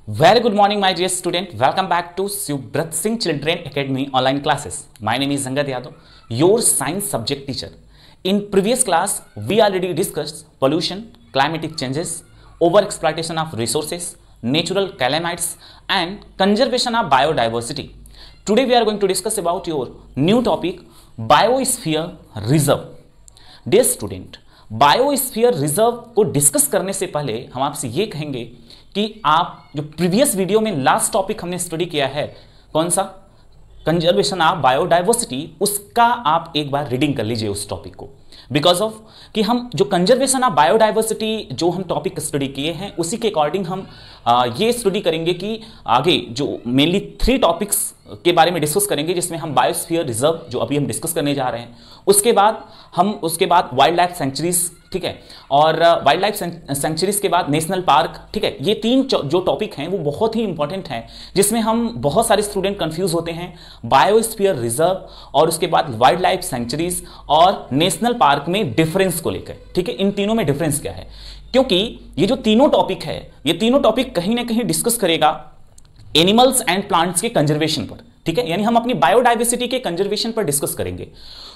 Very good morning, my dear student. Welcome back to Subrat Singh Children Academy online classes. My name is Angad Yadav, your science subject teacher. In previous class, we already discussed pollution, climatic changes, overexploitation of resources, natural calamities, and conservation of biodiversity. Today, we are going to discuss about your new topic, Biosphere Reserve. Dear student, biosphere reserve को discuss करने से पहले हम आपसे ये कहेंगे कि आप जो प्रीवियस वीडियो में लास्ट टॉपिक हमने स्टडी किया है, कौन सा, कंजर्वेशन ऑफ बायोडाइवर्सिटी, उसका आप एक बार रीडिंग कर लीजिए उस टॉपिक को। बिकॉज ऑफ कि हम जो कंजर्वेशन ऑफ बायोडाइवर्सिटी जो हम टॉपिक स्टडी किए हैं उसी के अकॉर्डिंग हम ये स्टडी करेंगे कि आगे जो मेनली 3 टॉपिक्स के बारे में डिस्कस करेंगे, जिसमें हम बायोस्फीयर रिजर्व जो अभी हम डिस्कस करने जा रहे हैं, उसके बाद वाइल्ड लाइफ सेंचुरीज, ठीक है, और वाइल्ड लाइफ सेंचुरीज के बाद नेशनल पार्क, ठीक है। ये 3 जो टॉपिक हैं वो बहुत ही इंपॉर्टेंट हैं, जिसमें हम बहुत सारे स्टूडेंट कंफ्यूज होते हैं बायोस्फीयर रिजर्व और उसके बाद वाइल्ड लाइफ सेंचुरीज और नेशनल पार्क में डिफरेंस को लेकर, ठीक है। इन तीनों में डिफरेंस क्या है, क्योंकि ये जो तीनों टॉपिक है, ये तीनों टॉपिक कहीं ना कहीं डिस्कस करेगा एनिमल्स एंड प्लांट्स के कंजर्वेशन पर, ठीक है, यानी हम अपनी बायोडाइवर्सिटी के कंजर्वेशन पर डिस्कस करेंगे।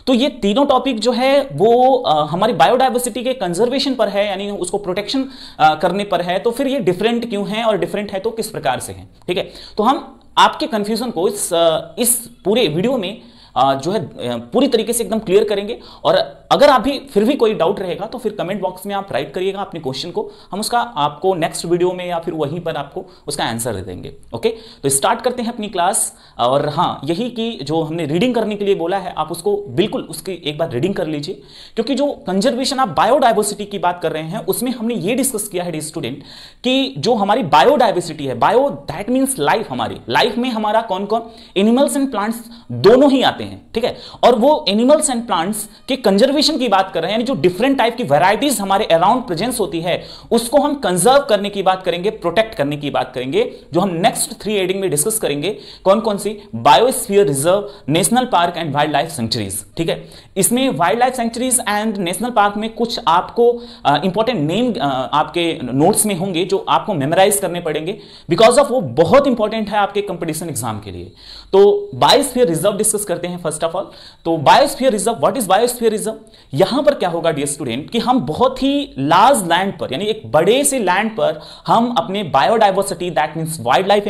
तो ये तीनों टॉपिक जो है वो हमारी बायोडाइवर्सिटी के कंजर्वेशन पर है, यानी उसको प्रोटेक्शन करने पर है। तो फिर ये डिफरेंट क्यों है और डिफरेंट है तो किस प्रकार से है, ठीक है। तो हम आपके कंफ्यूजन को इस पूरे वीडियो में जो है पूरी तरीके से एकदम क्लियर करेंगे। और अगर अभी फिर भी कोई डाउट रहेगा तो फिर कमेंट बॉक्स में आप राइट करिएगा अपने क्वेश्चन को, हम उसका आपको नेक्स्ट वीडियो में या फिर वहीं पर आपको उसका आंसर दे देंगे। ओके, तो स्टार्ट करते हैं अपनी क्लास। और हाँ, यही कि जो हमने रीडिंग करने के लिए बोला है, आप उसको बिल्कुल उसकी एक बार रीडिंग कर लीजिए, क्योंकि जो कंजर्वेशन ऑफ बायोडाइवर्सिटी की बात कर रहे हैं उसमें हमने ये डिस्कस किया है स्टूडेंट कि जो हमारी बायोडाइवर्सिटी है, बायो दैट मीन्स लाइफ, हमारी लाइफ में हमारा कौन कौन, एनिमल्स एंड प्लांट्स दोनों ही आते हैं, ठीक है। और वो एनिमल्स एंड प्लांट्स के कंजर्वेशन की बात कर रहे हैं, यानी जो डिफरेंट टाइप की वैरायटीज हमारे अराउंड प्रेजेंस होती है उसको हम कंजर्व करने की बात करेंगे, प्रोटेक्ट करने की बात करेंगे, जो हम नेक्स्ट 3 हेडिंग में डिस्कस करेंगे। कौन कौन सी, biosphere reserve, national park and wild life sanctuaries, ठीक है। इसमें wild life sanctuaries and national park में कुछ आपको इंपॉर्टेंट नेम आपके नोट्स में होंगे जो आपको मेमोराइज करने पड़ेंगे, बिकॉज ऑफ वो बहुत इंपॉर्टेंट है आपके कंपटीशन एग्जाम के लिए। तो बायोस्फीयर रिजर्व डिस्कस करते हैं फर्स्ट ऑफ ऑल। तो biosphere reserve, what is biosphere reserve? यहां पर क्या होगा डियर स्टूडेंट कि हम बहुत ही लार्ज लैंड पर, यानी एक बड़े से लैंड पर हम अपने biodiversity that means wild life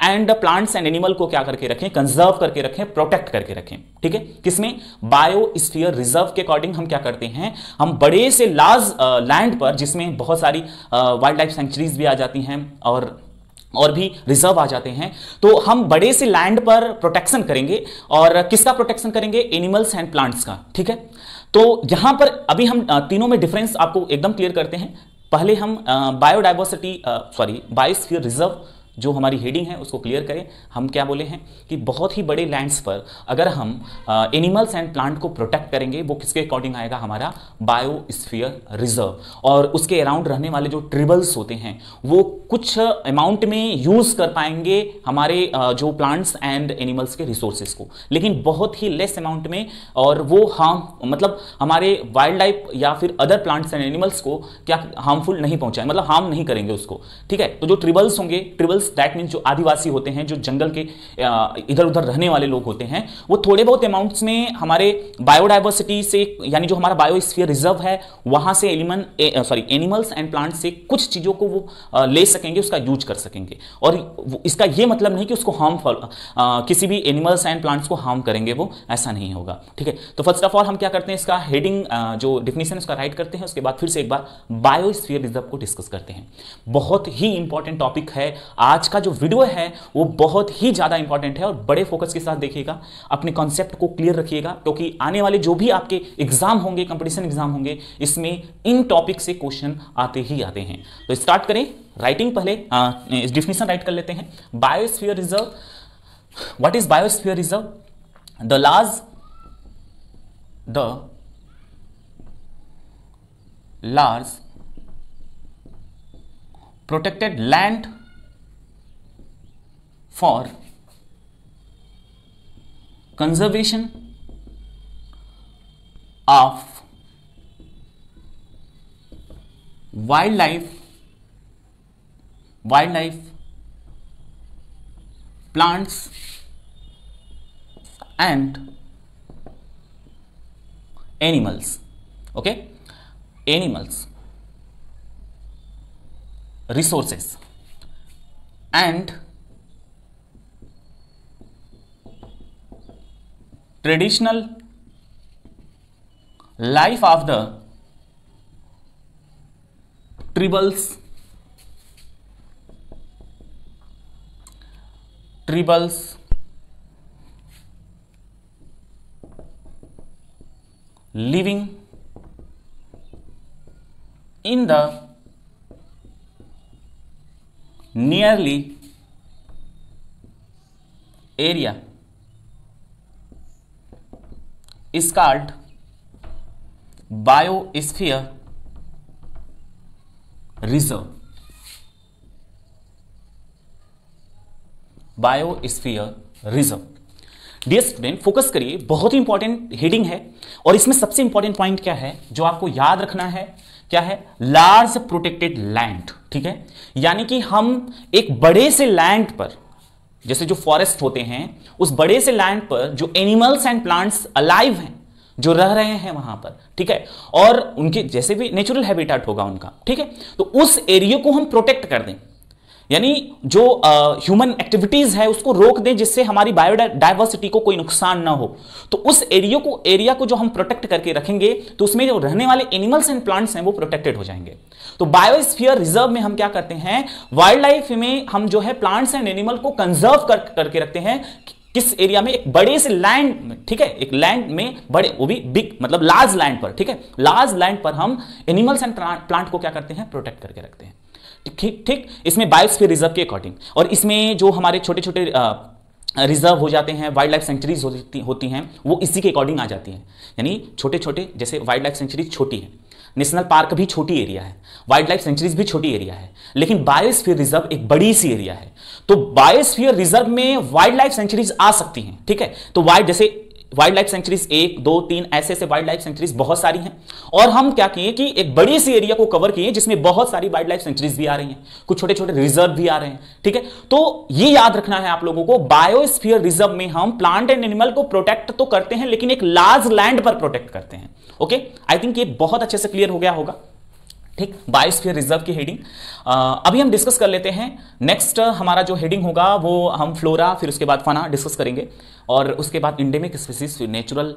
and plants and animal को क्या करके रखें, कंजर्व करके रखें, प्रोटेक्ट करके रखें, ठीक है। किसमें, बायोस्फीयर रिजर्व के अकॉर्डिंग हम क्या करते हैं, हम बड़े से लार्ज लैंड पर, जिसमें बहुत सारी वाइल्ड लाइफ सेंचुरीज भी आ जाती हैं और भी रिजर्व आ जाते हैं, तो हम बड़े से लैंड पर प्रोटेक्शन करेंगे। और किसका प्रोटेक्शन करेंगे, एनिमल्स एंड प्लांट्स का, ठीक है। तो यहां पर अभी हम तीनों में डिफरेंस आपको एकदम क्लियर करते हैं। पहले हम बायोस्फीयर रिजर्व जो हमारी हेडिंग है उसको क्लियर करें। हम क्या बोले हैं कि बहुत ही बड़े लैंड्स पर अगर हम एनिमल्स एंड प्लांट को प्रोटेक्ट करेंगे, वो किसके अकॉर्डिंग आएगा, हमारा बायोस्फीयर रिजर्व। और उसके अराउंड रहने वाले जो ट्रिबल्स होते हैं वो कुछ अमाउंट में यूज कर पाएंगे हमारे जो प्लांट्स एंड एनिमल्स के रिसोर्सेज को, लेकिन बहुत ही लेस अमाउंट में, और वो मतलब हमारे वाइल्ड लाइफ या फिर अदर प्लांट्स एंड एनिमल्स को क्या हार्मफुल नहीं पहुंचाए, मतलब हार्म नहीं करेंगे उसको, ठीक है। तो जो ट्रिबल्स होंगे, ट्रिबल्स दैट मींस जो आदिवासी होते हैं, जो जंगल के इधर उधर रहने वाले लोग होते हैं, वो थोड़े बहुत अमाउंट्स में हमारे बायोडाइवर्सिटी से, यानी जो हमारा बायोस्फीयर रिजर्व है वहां से एनिमल्स एंड प्लांट से कुछ चीजों को वो ले सकेंगे, उसका यूज कर सकेंगे। और इसका ये मतलब नहीं कि उसको हार्मफुल किसी भी एनिमल्स एंड प्लांट्स को हार्म करेंगे, वो ऐसा नहीं होगा, ठीक है। तो फर्स्ट ऑफ ऑल हम क्या करते हैं, इसका हेडिंग जो डिफिनेशन उसका राइट करते हैं, उसके बाद फिर से एक बार बायोस्फीयर रिजर्व को डिस्कस करते हैं। बहुत ही इंपॉर्टेंट टॉपिक है, आज का जो वीडियो है वो बहुत ही ज्यादा इंपॉर्टेंट है, और बड़े फोकस के साथ देखिएगा, अपने कॉन्सेप्ट को क्लियर रखिएगा, क्योंकि आने वाले जो भी आपके एग्जाम होंगे, कंपटीशन एग्जाम होंगे, इसमें इन टॉपिक से क्वेश्चन आते ही आते हैं। तो स्टार्ट करें राइटिंग। पहले डिफिनेशन राइट कर लेते हैं। Biosphere reserve, what is biosphere reserve? The large protected land for conservation of wildlife wild life, plants and animals. Okay, animals, resources and traditional life of the tribals living in the nearly area is called biosphere reserve. Biosphere reserve. Dear student, focus करिए, बहुत ही important heading है और इसमें सबसे important point क्या है जो आपको याद रखना है, क्या है? Large protected land. ठीक है, यानी कि हम एक बड़े से लैंड पर, जैसे जो फॉरेस्ट होते हैं, उस बड़े से लैंड पर जो एनिमल्स एंड प्लांट्स अलाइव हैं, जो रह रहे हैं वहां पर, ठीक है, और उनके जैसे भी नेचुरल हैबिटेट होगा उनका, ठीक है, तो उस एरिया को हम प्रोटेक्ट कर दें, यानी जो ह्यूमन एक्टिविटीज है उसको रोक दें जिससे हमारी बायोडाइवर्सिटी को कोई नुकसान ना हो. तो उस एरिया को जो हम प्रोटेक्ट करके रखेंगे तो उसमें जो रहने वाले एनिमल्स एंड प्लांट्स हैं वो प्रोटेक्टेड हो जाएंगे. तो बायोस्फीयर रिजर्व में हम क्या करते हैं? वाइल्ड लाइफ में हम जो है प्लांट्स एंड एनिमल को कंजर्व करके रखते हैं. किस एरिया में? एक बड़े से लैंड में, ठीक है, एक लैंड में बड़े, वो भी बिग, मतलब लार्ज लैंड पर, ठीक है, लार्ज लैंड पर हम एनिमल्स एंड प्लांट को क्या करते हैं? प्रोटेक्ट करके रखते हैं. ठीक ठीक, इसमें बायोस्फीयर रिजर्व के अकॉर्डिंग. और इसमें जो हमारे छोटे छोटे रिजर्व हो जाते हैं, वाइल्ड लाइफ सेंचुरीज होती हैं, वो इसी के अकॉर्डिंग आ जाती हैं. यानी छोटे छोटे, जैसे वाइल्ड लाइफ सेंचुरीज छोटी है, नेशनल पार्क भी छोटी एरिया है, वाइल्ड लाइफ सेंचुरीज भी छोटी एरिया है, लेकिन बायोस्फीयर रिजर्व एक बड़ी सी एरिया है. तो बायोस्फीयर रिजर्व में वाइल्ड लाइफ सेंचुरीज आ सकती हैं. ठीक है, तो जैसे वाइल्ड लाइफ सेंचुरीज 1, 2, 3 ऐसे वाइल्ड लाइफ सेंचुरीज बहुत सारी हैं. और हम क्या किए कि एक बड़ी सी एरिया को कवर किए जिसमें बहुत सारी वाइल्ड लाइफ सेंचुरीज भी आ रही हैं, कुछ छोटे छोटे रिजर्व भी आ रहे हैं. ठीक है, तो ये याद रखना है आप लोगों को, बायोस्फीयर रिजर्व में हम प्लांट एंड एनिमल को प्रोटेक्ट तो करते हैं लेकिन एक लार्ज लैंड पर प्रोटेक्ट करते हैं. ओके, आई थिंक ये बहुत अच्छे से क्लियर हो गया होगा. ठीक, बायोस्फीयर रिजर्व की हेडिंग अभी हम डिस्कस कर लेते हैं. नेक्स्ट हमारा जो हेडिंग होगा वो हम फ्लोरा, फिर उसके बाद फाना डिस्कस करेंगे, और उसके बाद इंडेमिक स्पीसीज, नेचुरल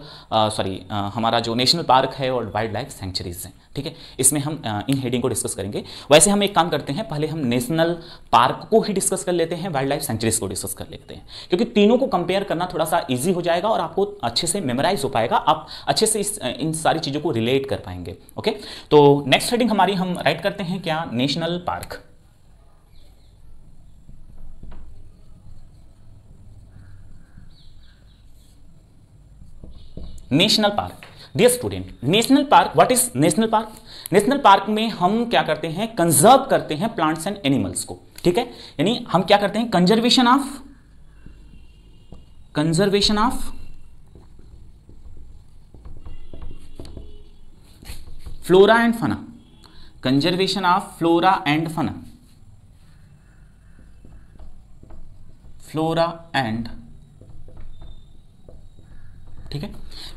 हमारा जो नेशनल पार्क है और वाइल्ड लाइफ सेंचुरीज हैं. ठीक है, इसमें हम इन हेडिंग को डिस्कस करेंगे. वैसे हम एक काम करते हैं, पहले हम नेशनल पार्क को ही डिस्कस कर लेते हैं, वाइल्ड लाइफ सेंचुरीज को डिस्कस कर लेते हैं, क्योंकि तीनों को कंपेयर करना थोड़ा सा ईजी हो जाएगा और आपको अच्छे से मेमोराइज हो पाएगा, आप अच्छे से इन सारी चीज़ों को रिलेट कर पाएंगे. ओके, तो नेक्स्ट हेडिंग हमारी हम राइट करते हैं क्या? National park. National park. Dear student, national park, what is national park? National park में हम क्या करते हैं? कंजर्व करते हैं प्लांट्स एंड एनिमल्स को. ठीक है, यानी हम क्या करते हैं? Conservation of flora and fauna. Conservation of flora and fauna. Flora and, ठीक है,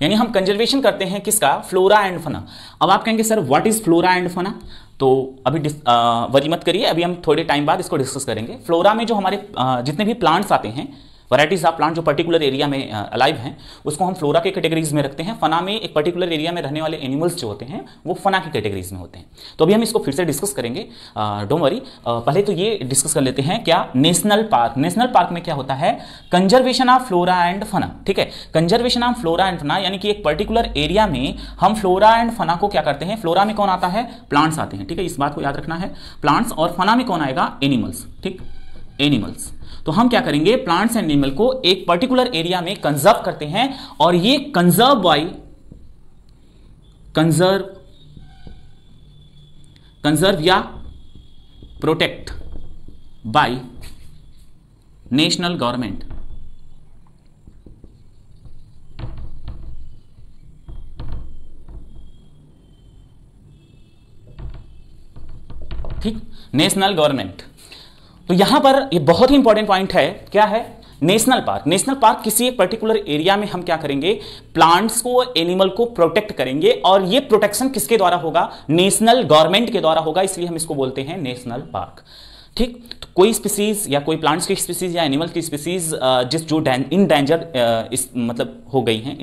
यानी हम कंजर्वेशन करते हैं किसका? Flora and fauna. अब आप कहेंगे sir what is flora and fauna? तो अभी वरी मत करिए, अभी हम थोड़े टाइम बाद इसको डिस्कस करेंगे. फ्लोरा में जो हमारे जितने भी प्लांट्स आते हैं, वैराइटीज ऑफ प्लांट जो पर्टिकुलर एरिया में अलाइव हैं, उसको हम फ्लोरा के कैटेगरीज में रखते हैं. फना में एक पर्टिकुलर एरिया में रहने वाले एनिमल्स जो होते हैं वो फना की कैटेगरीज में होते हैं. तो अभी हम इसको फिर से डिस्कस करेंगे, डोंट वरी. पहले तो ये डिस्कस कर लेते हैं क्या? National park. नेशनल पार्क में क्या होता है? कंजर्वेशन ऑफ फ्लोरा एंड फना. ठीक है, कंजर्वेशन ऑफ फ्लोरा एंड फना, यानी कि एक पर्टिकुलर एरिया में हम फ्लोरा एंड फना को क्या करते हैं? फ्लोरा में कौन आता है? प्लांट्स आते हैं. ठीक है, इस बात को याद रखना है, प्लांट्स. और फना में कौन आएगा? एनिमल्स. ठीक, एनिमल्स. तो हम क्या करेंगे? प्लांट्स एंड एनिमल को एक पर्टिकुलर एरिया में कंजर्व करते हैं, और ये कंजर्व या प्रोटेक्ट बाय नेशनल गवर्नमेंट. ठीक, नेशनल गवर्नमेंट. तो यहां पर ये बहुत ही इंपॉर्टेंट पॉइंट है, क्या है? National park. नेशनल पार्क किसी एक पर्टिकुलर एरिया में हम क्या करेंगे? प्लांट्स को, एनिमल को प्रोटेक्ट करेंगे, और ये प्रोटेक्शन किसके द्वारा होगा? नेशनल गवर्नमेंट के द्वारा होगा, इसलिए हम इसको बोलते हैं नेशनल पार्क। ठीक, तो कोई स्पीसीज या कोई प्लांट्स की स्पीसीज या एनिमल की स्पीसीज जिस जो इंडेंजर मतलब हो गई हैं,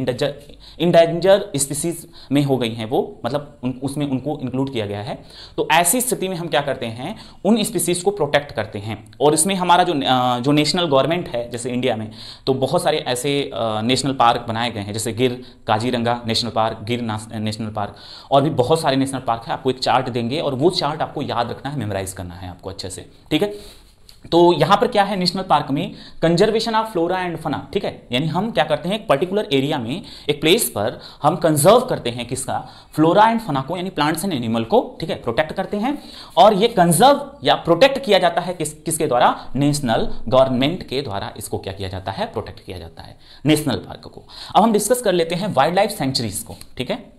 इंडेंजर स्पीसीज में हो गई हैं, वो मतलब उसमें उनको इंक्लूड किया गया है। तो ऐसी स्थिति में हम क्या करते हैं? उन स्पीसीज को प्रोटेक्ट करते हैं। और इसमें हमारा जो नेशनल गवर्नमेंट है, जैसे इंडिया में तो बहुत सारे ऐसे नेशनल पार्क बनाए गए हैं, जैसे गिर काजीरंगा नेशनल पार्क, गिर नेशनल पार्क, और भी बहुत सारे नेशनल पार्क है। आपको एक चार्ट देंगे और वो चार्ट आपको याद रखना है, मेमोराइज करना है आपको अच्छे से, ठीक है। तो यहां पर क्या है? नेशनल पार्क में कंजर्वेशन ऑफ फ्लोरा एंड फना, ठीक है, यानी हम क्या करते हैं? एक पर्टिकुलर एरिया में, एक प्लेस पर हम कंजर्व करते हैं किसका? फ्लोरा एंड फना को, यानी प्लांट्स एंड एनिमल को, ठीक है, प्रोटेक्ट करते हैं। और ये कंजर्व या प्रोटेक्ट किया जाता है किसके द्वारा? नेशनल गवर्नमेंट के द्वारा इसको क्या किया जाता है? प्रोटेक्ट किया जाता है नेशनल पार्क को। अब हम डिस्कस कर लेते हैं वाइल्ड लाइफ सेंचुरीज को, ठीक है।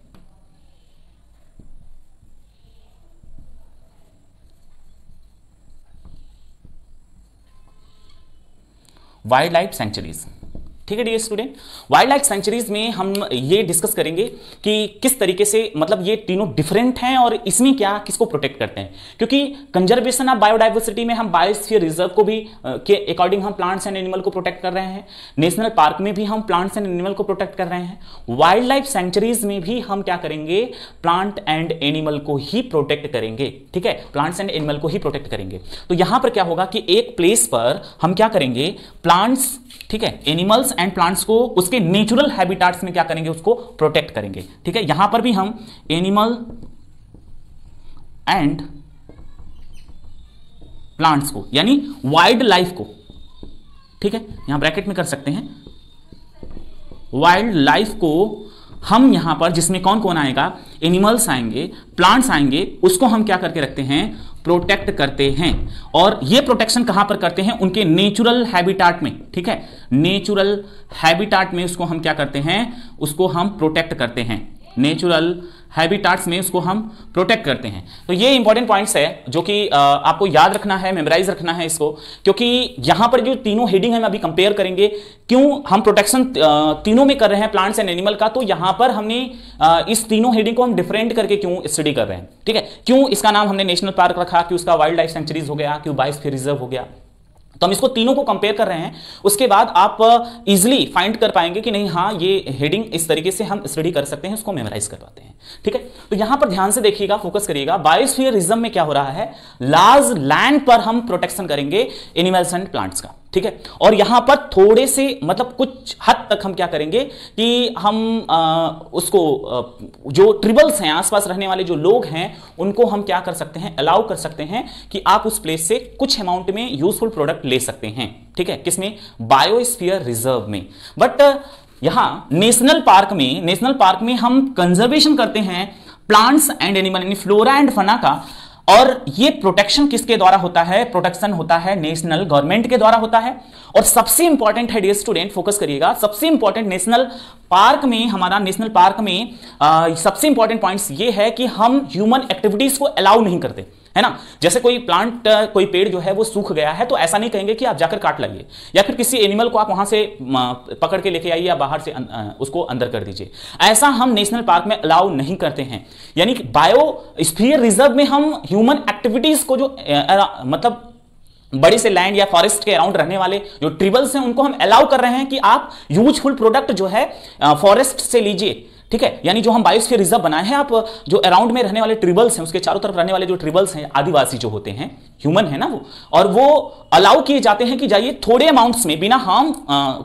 वाइल्ड लाइफ सेंचुरीज, ठीक है dear student. Wild life sanctuaries में हम ये डिस्कस करेंगे कि किस तरीके से, मतलब ये तीनों डिफरेंट हैं और इसमें क्या किसको प्रोटेक्ट करते हैं। क्योंकि कंजर्वेशन ऑफ बायोडाइवर्सिटी में हम बायोस्फीयर रिजर्व को भी के अकॉर्डिंग हम प्लांट्स एंड एनिमल को प्रोटेक्ट कर रहे हैं। नेशनल पार्क में भी हम प्लांट्स एंड एनिमल को प्रोटेक्ट कर रहे हैं। वाइल्ड लाइफ सेंचुरीज में भी हम क्या करेंगे? प्लांट एंड एनिमल को ही प्रोटेक्ट करेंगे, ठीक है, प्लांट्स एंड एनिमल को ही प्रोटेक्ट करेंगे। तो यहां पर क्या होगा कि एक प्लेस पर हम क्या करेंगे? प्लांट्स, ठीक है, एनिमल्स एंड प्लांट्स को उसके नेचुरल हैबिटाट्स में क्या करेंगे? उसको प्रोटेक्ट करेंगे, ठीक है। यहां पर भी हम एनिमल एंड प्लांट्स को, यानी वाइल्ड लाइफ को, ठीक है, यहां ब्रैकेट में कर सकते हैं, वाइल्ड लाइफ को हम यहां पर, जिसमें कौन कौन आएगा? एनिमल्स आएंगे, प्लांट्स आएंगे, उसको हम क्या करके रखते हैं? प्रोटेक्ट करते हैं। और ये प्रोटेक्शन कहां पर करते हैं? उनके नेचुरल हैबिटाट में, ठीक है, नेचुरल हैबिटाट में उसको हम क्या करते हैं? उसको हम प्रोटेक्ट करते हैं, नेचुरल हैबिटाट्स में उसको हम प्रोटेक्ट करते हैं। तो ये इंपॉर्टेंट पॉइंट्स है जो कि आपको याद रखना है, मेमोराइज रखना है इसको, क्योंकि यहां पर जो तीनों हेडिंग हम अभी कंपेयर करेंगे, क्यों हम प्रोटेक्शन तीनों में कर रहे हैं प्लांट्स एंड एनिमल का, तो यहां पर हमने इस तीनों हेडिंग को हम डिफरेंट करके क्यों स्टडी कर रहे हैं, ठीक है। क्यों इसका नाम हमने नेशनल पार्क रखा, क्यों उसका वाइल्ड लाइफ सेंचुरीज हो गया, क्यों बायोस्फीयर रिजर्व हो गया, तो हम इसको तीनों को कंपेयर कर रहे हैं। उसके बाद आप इजीली फाइंड कर पाएंगे कि नहीं, हाँ ये हेडिंग इस तरीके से हम स्टडी कर सकते हैं, उसको मेमोराइज कर पाते हैं, ठीक है। तो यहां पर ध्यान से देखिएगा, फोकस करिएगा। बायोस्फीयर रिजर्व में क्या हो रहा है? लार्ज लैंड पर हम प्रोटेक्शन करेंगे एनिमल्स एंड प्लांट्स का, ठीक है। और यहां पर थोड़े से, मतलब कुछ हद तक हम क्या करेंगे कि हम उसको जो ट्रिबल्स हैं, आसपास रहने वाले जो लोग हैं, उनको हम क्या कर सकते हैं? अलाउ कर सकते हैं कि आप उस प्लेस से कुछ अमाउंट में यूजफुल प्रोडक्ट ले सकते हैं, ठीक है, किसमें? बायोस्फीयर रिजर्व में। बट यहां नेशनल पार्क में हम कंजर्वेशन करते हैं प्लांट्स एंड एनिमल, यानी फ्लोरा एंड फना का। और ये प्रोटेक्शन किसके द्वारा होता है? प्रोटेक्शन होता है नेशनल गवर्नमेंट के द्वारा होता है। और सबसे इंपॉर्टेंट है डियर स्टूडेंट, फोकस करिएगा, सबसे इंपॉर्टेंट नेशनल पार्क में, हमारा नेशनल पार्क में सबसे इंपॉर्टेंट पॉइंट्स ये है कि हम ह्यूमन एक्टिविटीज को अलाउ नहीं करते, है ना। जैसे कोई प्लांट, कोई पेड़ जो है वो सूख गया है, तो ऐसा नहीं कहेंगे कि आप जाकर काट लाइए, या फिर किसी एनिमल को आप वहां से पकड़ के लेके आइए या बाहर से उसको अंदर कर दीजिए। ऐसा हम नेशनल पार्क में अलाउ नहीं करते हैं। यानी कि बायोस्फीयर रिजर्व में हम ह्यूमन एक्टिविटीज को जो मतलब बड़े से लैंड या फॉरेस्ट के अराउंड रहने वाले जो ट्रिबल्स हैं, उनको हम अलाउ कर रहे हैं कि आप यूजफुल प्रोडक्ट जो है फॉरेस्ट से लीजिए, ठीक है। यानी जो हम बायोस्फीयर रिजर्व बनाए हैं, आप जो अराउंड में रहने वाले ट्रिबल्स हैं, उसके चारों तरफ रहने वाले जो ट्रिबल्स हैं, आदिवासी जो होते हैं, ह्यूमन है ना वो, और वो अलाउ किए जाते हैं कि जाइए थोड़े अमाउंट्स में, बिना हार्म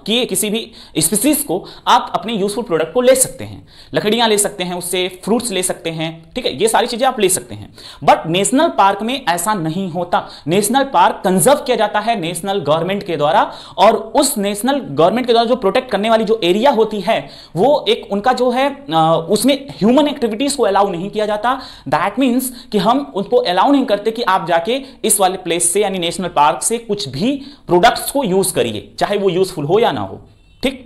किए किसी भी स्पीसीज को, आप अपने यूजफुल प्रोडक्ट को ले सकते हैं। लकड़ियां ले सकते हैं, उससे फ्रूट्स ले सकते हैं, ठीक है, ये सारी चीजें आप ले सकते हैं। बट नेशनल पार्क में ऐसा नहीं होता। नेशनल पार्क कंजर्व किया जाता है नेशनल गवर्नमेंट के द्वारा, और उस नेशनल गवर्नमेंट के द्वारा जो प्रोटेक्ट करने वाली जो एरिया होती है, वो एक उनका जो है उसमें ह्यूमन एक्टिविटीज को अलाउ नहीं किया जाता। दैट मीन्स कि हम उनको अलाउ नहीं करते कि आप जाके इस वाले प्लेस से, यानी नेशनल पार्क से कुछ भी प्रोडक्ट्स को यूज करिए, चाहे वो यूजफुल हो या ना हो, ठीक।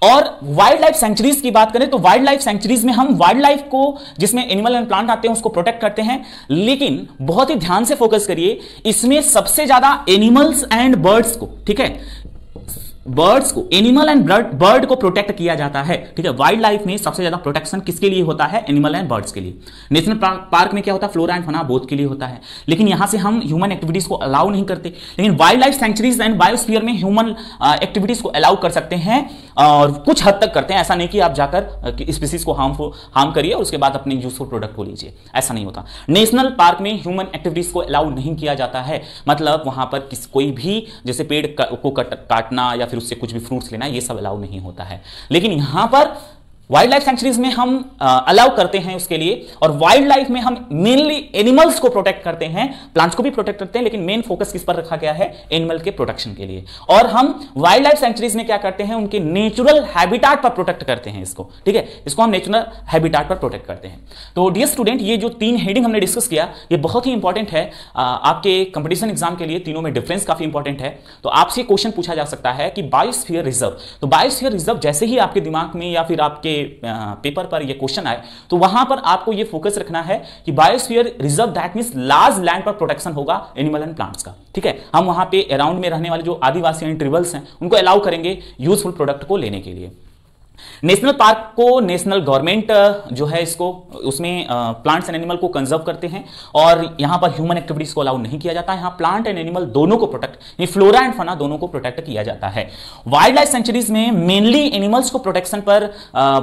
और वाइल्ड लाइफ सेंचुरीज की बात करें तो वाइल्ड लाइफ सेंचुरीज में हम वाइल्ड लाइफ को, जिसमें एनिमल एंड प्लांट आते हैं, उसको प्रोटेक्ट करते हैं। लेकिन बहुत ही ध्यान से फोकस करिए, इसमें सबसे ज्यादा एनिमल्स एंड बर्ड्स को, ठीक है, बर्ड्स को, एनिमल एंड बर्ड को प्रोटेक्ट किया जाता है, ठीक है। वाइल्ड लाइफ में सबसे ज्यादा प्रोटेक्शन किसके लिए होता है? एनिमल एंड बर्ड्स के लिए। नेशनल पार्क में क्या होता है? फ्लोरा एंड फौना बोथ के लिए होता है। लेकिन यहां से हम ह्यूमन एक्टिविटीज को अलाउ नहीं करते, लेकिन wild life sanctuaries and biosphere में ह्यूमन एक्टिविटीज को अलाउ कर सकते हैं और कुछ हद तक करते हैं। ऐसा नहीं कि आप जाकर स्पीसीज को हार्म करिए और उसके बाद अपने यूजफुल प्रोडक्ट को लीजिए, ऐसा नहीं होता। नेशनल पार्क में ह्यूमन एक्टिविटीज को अलाउ नहीं किया जाता है, मतलब वहां पर कोई भी जैसे पेड़ को काटना या फिर उससे कुछ भी फ्रूट्स लेना, ये सब अलाउ नहीं होता है। लेकिन यहां पर वाइल्ड लाइफ सेंचुरीज में हम अलाउ करते हैं उसके लिए, और वाइल्ड लाइफ में हम मेनली एनिमल्स को प्रोटेक्ट करते हैं, प्लांट्स को भी प्रोटेक्ट करते हैं, लेकिन मेन फोकस किस पर रखा गया है? एनिमल के प्रोटेक्शन के लिए। और हम वाइल्ड लाइफ सेंचुरीज में क्या करते हैं? उनके नेचुरल हैबिटाट पर प्रोटेक्ट करते हैं इसको, ठीक है, इसको हम नेचुरल हैबिटाट पर प्रोटेक्ट करते हैं। तो डियर स्टूडेंट, ये जो 3 हेडिंग हमने डिस्कस किया, ये बहुत ही इंपॉर्टेंट है आपके कंपटीशन एग्जाम के लिए। तीनों में डिफरेंस काफी इंपॉर्टेंट है। तो आपसे क्वेश्चन पूछा जा सकता है कि बायोस्फीयर रिजर्व, तो बायोस्फीयर रिजर्व जैसे ही आपके दिमाग में या फिर आपके पेपर पर ये क्वेश्चन आए, तो वहां पर आपको ये फोकस रखना है कि biosphere reserve that means large land पर प्रोटेक्शन होगा एनिमल एंड प्लांट्स का, ठीक है। हम वहां पे अराउंड में रहने वाले जो आदिवासी एंड ट्रिबल्स हैं, उनको अलाउ करेंगे यूजफुल प्रोडक्ट को लेने के लिए। नेशनल पार्क को नेशनल गवर्नमेंट जो है इसको, उसमें प्लांट्स एंड एनिमल को कंजर्व करते हैं और यहां पर ह्यूमन एक्टिविटीज को अलाउ नहीं किया जाता है। यहां प्लांट एंड एनिमल दोनों को प्रोटेक्ट, फ्लोरा एंड फौना दोनों को प्रोटेक्ट किया जाता है। वाइल्ड लाइफ सेंचुरीज में मेनली एनिमल्स को प्रोटेक्शन पर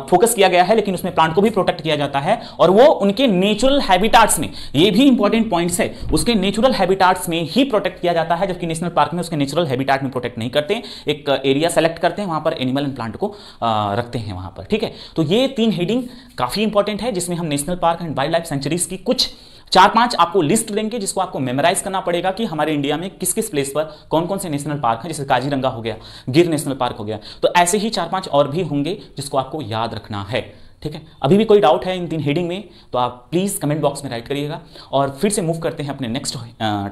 फोकस किया गया है, लेकिन उसमें प्लांट को भी प्रोटेक्ट किया जाता है और वो उनके नेचुरल हैबिटाट्स में, ये भी इंपॉर्टेंट पॉइंट्स है, उसके नेचुरल हैबिटाट्स में ही प्रोटेक्ट किया जाता है, जबकि नेशनल पार्क में उसके नेचुरल हैबिटाट में प्रोटेक्ट नहीं करते। एक एरिया सेलेक्ट करते हैं, वहां पर एनिमल एंड प्लांट को रखते हैं वहां पर, ठीक है। तो ये 3 हेडिंग काफी इंपॉर्टेंट है, जिसमें हम national park and wild life sanctuaries की कुछ 4-5 आपको लिस्ट देंगे, जिसको आपको मेमोराइज करना पड़ेगा कि हमारे इंडिया में किस किस प्लेस पर कौन कौन से नेशनल पार्क हैं। जैसे काजीरंगा हो गया, गिर नेशनल पार्क हो गया, तो ऐसे ही 4-5 और भी होंगे जिसको आपको याद रखना है, ठीक है। अभी भी कोई डाउट है इन 3 हेडिंग में तो आप प्लीज कमेंट बॉक्स में राइट करिएगा। और फिर से मूव करते हैं अपने नेक्स्ट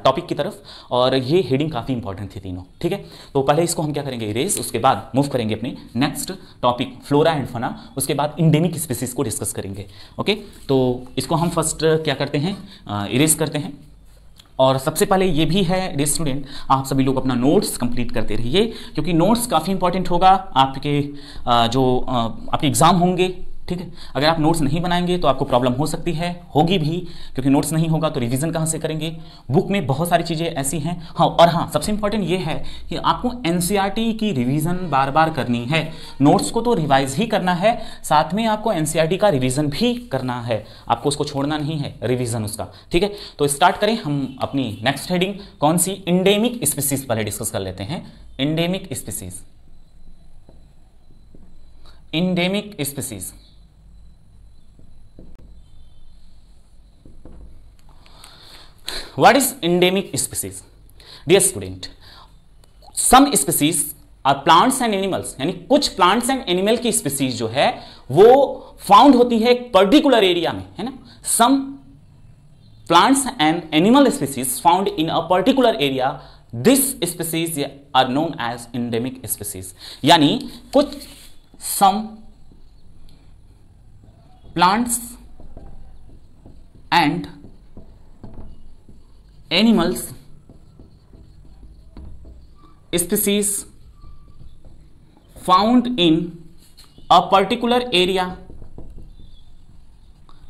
टॉपिक की तरफ, और ये हेडिंग काफी इंपॉर्टेंट थी तीनों, ठीक है। तो पहले इसको हम क्या करेंगे? इरेज, उसके बाद मूव करेंगे अपने next topic flora and fauna, उसके बाद इंडेमिक स्पीसीज को डिस्कस करेंगे। ओके, तो इसको हम फर्स्ट क्या करते हैं? इरेज करते हैं। और सबसे पहले ये भी है डियर स्टूडेंट, आप सभी लोग अपना नोट्स कंप्लीट करते रहिए, क्योंकि नोट्स काफ़ी इंपॉर्टेंट होगा आपके जो आपके एग्जाम होंगे, ठीक है। अगर आप नोट्स नहीं बनाएंगे तो आपको प्रॉब्लम हो सकती है, होगी भी, क्योंकि नोट्स नहीं होगा तो रिवीजन कहाँ से करेंगे? बुक में बहुत सारी चीज़ें ऐसी हैं। हाँ, और हाँ, सबसे इंपॉर्टेंट ये है कि आपको एनसीईआरटी की रिवीजन बार बार करनी है। नोट्स को तो रिवाइज ही करना है, साथ में आपको एनसीईआरटी का रिवीजन भी करना है, आपको उसको छोड़ना नहीं है, रिवीजन उसका, ठीक है। तो स्टार्ट करें हम अपनी नेक्स्ट हेडिंग, कौन सी? इंडेमिक स्पीसीज पहले डिस्कस कर लेते हैं। Endemic species, endemic species. What is endemic species? Dear student, some species are plants and animals, यानी कुछ plants and animal की species जो है वो फाउंड होती है एक पर्टिकुलर एरिया में, है ना। Some plants and animal species found in a particular area, this species are known as endemic species। यानी कुछ some plants and animals species found in a particular area,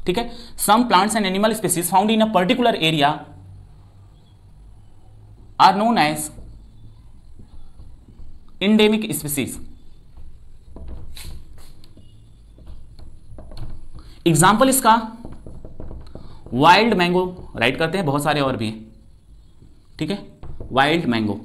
ठीक है। some plants and animal species found in a particular area are known as endemic species। Example इसका wild mango right करते हैं, बहुत सारे और भी हैं, ठीक है। वाइल्ड मैंगो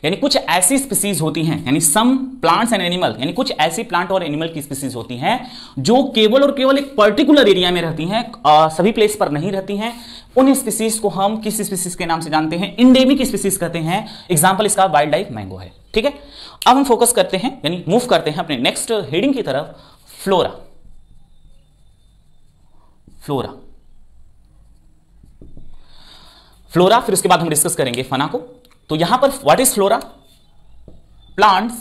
यानी कुछ ऐसी स्पीसीज होती हैं, यानी सम प्लांट्स एंड एनिमल, यानी कुछ ऐसी प्लांट और एनिमल की स्पीसीज होती हैं जो केवल और केवल एक पर्टिकुलर एरिया में रहती हैं, सभी प्लेस पर नहीं रहती हैं। उन स्पीसीज को हम किस स्पीसीज के नाम से जानते हैं? इंडेमिक स्पीसीज कहते हैं। एग्जाम्पल इसका वाइल्ड लाइफ मैंगो है, ठीक है। अब हम फोकस करते हैं, यानी मूव करते हैं अपने नेक्स्ट हेडिंग की तरफ, फ्लोरा। फ्लोरा, फ्लोरा, फिर उसके बाद हम डिस्कस करेंगे फना को। तो यहां पर what is flora? Plants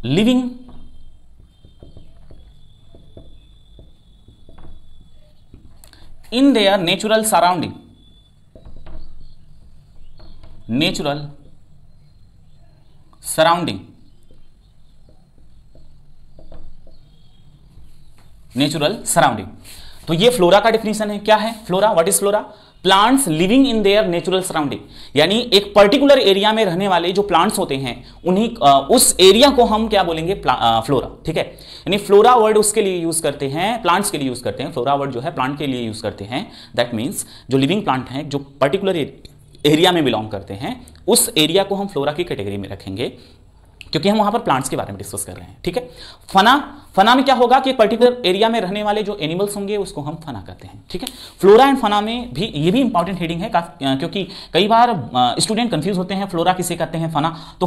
living in their natural surrounding, natural surrounding, natural surrounding. तो ये फ्लोरा का डिफिनेशन है। क्या है flora? What is flora? Plants living in their natural surrounding, यानी एक पर्टिकुलर एरिया में रहने वाले जो प्लांट्स होते हैं उन्हीं उस एरिया को हम क्या बोलेंगे? फ्लोरा। ठीक है, यानी फ्लोरा वर्ड उसके लिए यूज करते हैं, प्लांट्स के लिए यूज करते हैं। फ्लोरा वर्ड जो है प्लांट के लिए यूज करते हैं। दैट मीन्स जो लिविंग प्लांट हैं जो पर्टिकुलर एरिया में बिलोंग करते हैं उस एरिया को हम फ्लोरा की कैटेगरी में रखेंगे, क्योंकि हम वहां पर प्लांट्स के बारे में डिस्कस कर रहे हैं। ठीक है, फना में क्या होगा कि पर्टिकुलर एरिया में रहने वाले जो एनिमल्स होंगे उसको हम फना कहते हैं। ठीक है, फ्लोरा एंड फना में भी ये भी इंपॉर्टेंट हेडिंग है क्योंकि कई बार स्टूडेंट कंफ्यूज होते हैं फ्लोरा किसे कहते हैं, फना। तो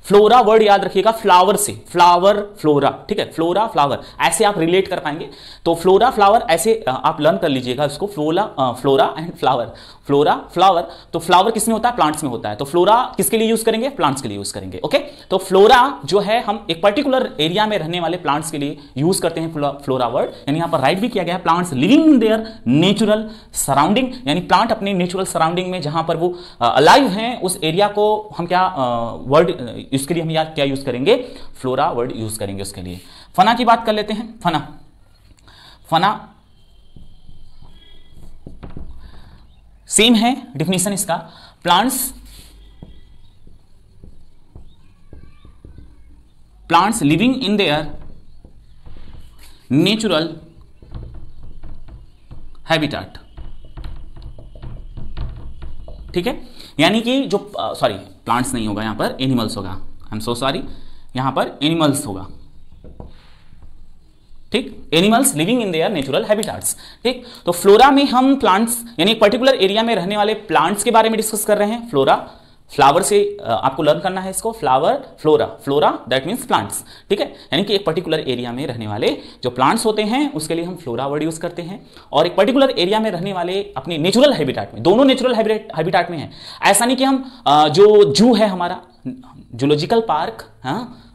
फ्लोरा वर्ड याद रखिएगा फ्लावर से, फ्लावर फ्लोरा। ठीक है, फ्लोरा फ्लावर ऐसे आप रिलेट कर पाएंगे। तो फ्लोरा फ्लावर ऐसे आप लर्न कर लीजिएगा इसको, flora and flower. Flora flower, तो फ्लावर किसमें होता है? प्लांट्स में होता है। तो फ्लोरा किसके लिए यूज करेंगे? प्लांट्स के लिए यूज करेंगे। ओके, तो फ्लोरा जो है हम एक पर्टिकुलर एरिया में रहने वाले प्लांट्स के लिए यूज करते हैं फ्लोरा वर्ड। यानी यहां पर राइट भी किया गया है plants living in their natural surrounding, यानी प्लांट अपने नेचुरल सराउंडिंग में जहां पर वो अलाइव हैं उस एरिया को हम क्या वर्ड इसके लिए हम क्या यूज करेंगे? फ्लोरा वर्ड यूज करेंगे उसके लिए। फना की बात कर लेते हैं। फना सेम है डिफिनेशन इसका, plants living in their natural habitat. ठीक है, यानी कि जो सॉरी प्लांट्स नहीं होगा, यहां पर एनिमल्स होगा। आई एम सो सॉरी, यहां पर एनिमल्स होगा। ठीक, animals living in their natural habitats. ठीक, तो फ्लोरा में हम प्लांट्स यानी एक पर्टिकुलर एरिया में रहने वाले प्लांट्स के बारे में डिस्कस कर रहे हैं। फ्लोरा फ्लावर से आपको लर्न करना है इसको, flower flora that means plants. ठीक है, यानी कि एक पर्टिकुलर एरिया में रहने वाले जो प्लांट्स होते हैं उसके लिए हम फ्लोरा वर्ड यूज करते हैं। और एक पर्टिकुलर एरिया में रहने वाले अपने नेचुरल हैबिटेट में, दोनों नेचुरल हैबिटेट में है। ऐसा नहीं कि हम जो जू है हमारा जूलॉजिकल पार्क,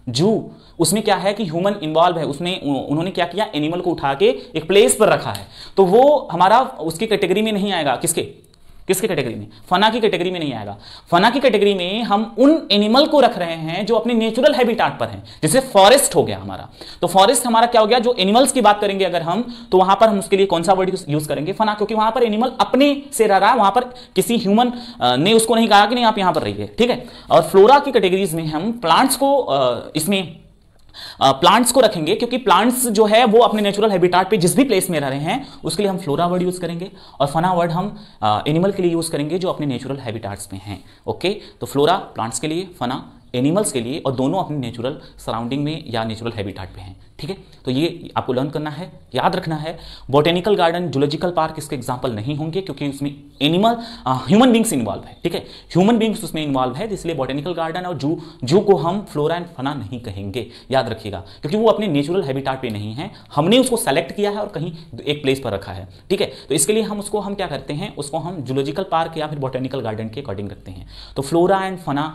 जू, उसमें क्या है कि ह्यूमन इन्वॉल्व है, उसमें उन्होंने क्या किया? एनिमल को उठा के एक प्लेस पर रखा है, तो वो हमारा उसकी कैटेगरी में नहीं आएगा। किसके कैटेगरी में? फना की कैटेगरी में नहीं आएगा। फना की कैटेगरी में हम उन एनिमल को रख रहे हैं जो अपने नेचुरल हैबिटेट पर हैं। जैसे फॉरेस्ट हो गया हमारा, तो फॉरेस्ट हमारा क्या हो गया? जो एनिमल्स की बात करेंगे अगर हम, तो वहां पर हम उसके लिए कौन सा वर्ड यूज करेंगे? फना, क्योंकि वहां पर एनिमल अपने से रह रहा है, वहां पर किसी ह्यूमन ने उसको नहीं कहा कि नहीं आप यहां पर रहिए। ठीक है, और फ्लोरा की कैटेगरीज में हम प्लांट्स को इसमें प्लांट्स को रखेंगे, क्योंकि प्लांट्स जो है वो अपने नेचुरल हैबिटेट पे जिस भी प्लेस में रह रहे हैं उसके लिए हम फ्लोरा वर्ड यूज करेंगे, और फना वर्ड हम एनिमल के लिए यूज करेंगे जो अपने नेचुरल हैबिटेट्स में हैं। ओके, तो फ्लोरा प्लांट्स के लिए, फना एनिमल्स के लिए, और दोनों अपनी नेचुरल सराउंडिंग में या नेचुरल हैबिटेट पे हैं। ठीक है, तो ये आपको लर्न करना है, याद रखना है। बॉटेनिकल गार्डन, जूलॉजिकल पार्क इसके एग्जांपल नहीं होंगे क्योंकि उसमें एनिमल ह्यूमन बींग्स इन्वॉल्व है। ठीक है, ह्यूमन बींग्स उसमें इन्वॉल्व है, इसलिए बॉटेनिकल गार्डन और जू को हम फ्लोरा एंड फना नहीं कहेंगे, याद रखिएगा, क्योंकि वो अपने नेचुरल हैबिटेट पे नहीं है। हमने उसको सेलेक्ट किया है और कहीं एक प्लेस पर रखा है। ठीक है, तो इसके लिए हम क्या करते हैं? उसको हम जूलॉजिकल पार्क या फिर बॉटेनिकल गार्डन के अकॉर्डिंग रखते हैं। तो फ्लोरा एंड फना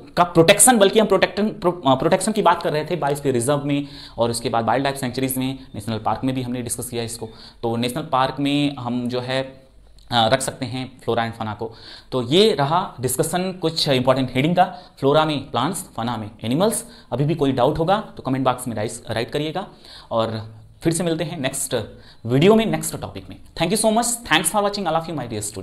का प्रोटेक्शन, बल्कि हम प्रोटेक्शन की बात कर रहे थे बायोस्फीयर रिजर्व में, और उसके बाद वाइल्ड लाइफ सेंचुरीज में, नेशनल पार्क में भी हमने डिस्कस किया इसको। तो नेशनल पार्क में हम जो है रख सकते हैं फ्लोरा एंड फना को। तो ये रहा डिस्कशन कुछ इंपॉर्टेंट हेडिंग का, फ्लोरा में प्लांट्स, फना में एनिमल्स। अभी भी कोई डाउट होगा तो कमेंट बॉक्स में राइट करिएगा, और फिर से मिलते हैं नेक्स्ट वीडियो में, नेक्स्ट टॉपिक में। Thank you so much, thanks for watching all of you my dear student.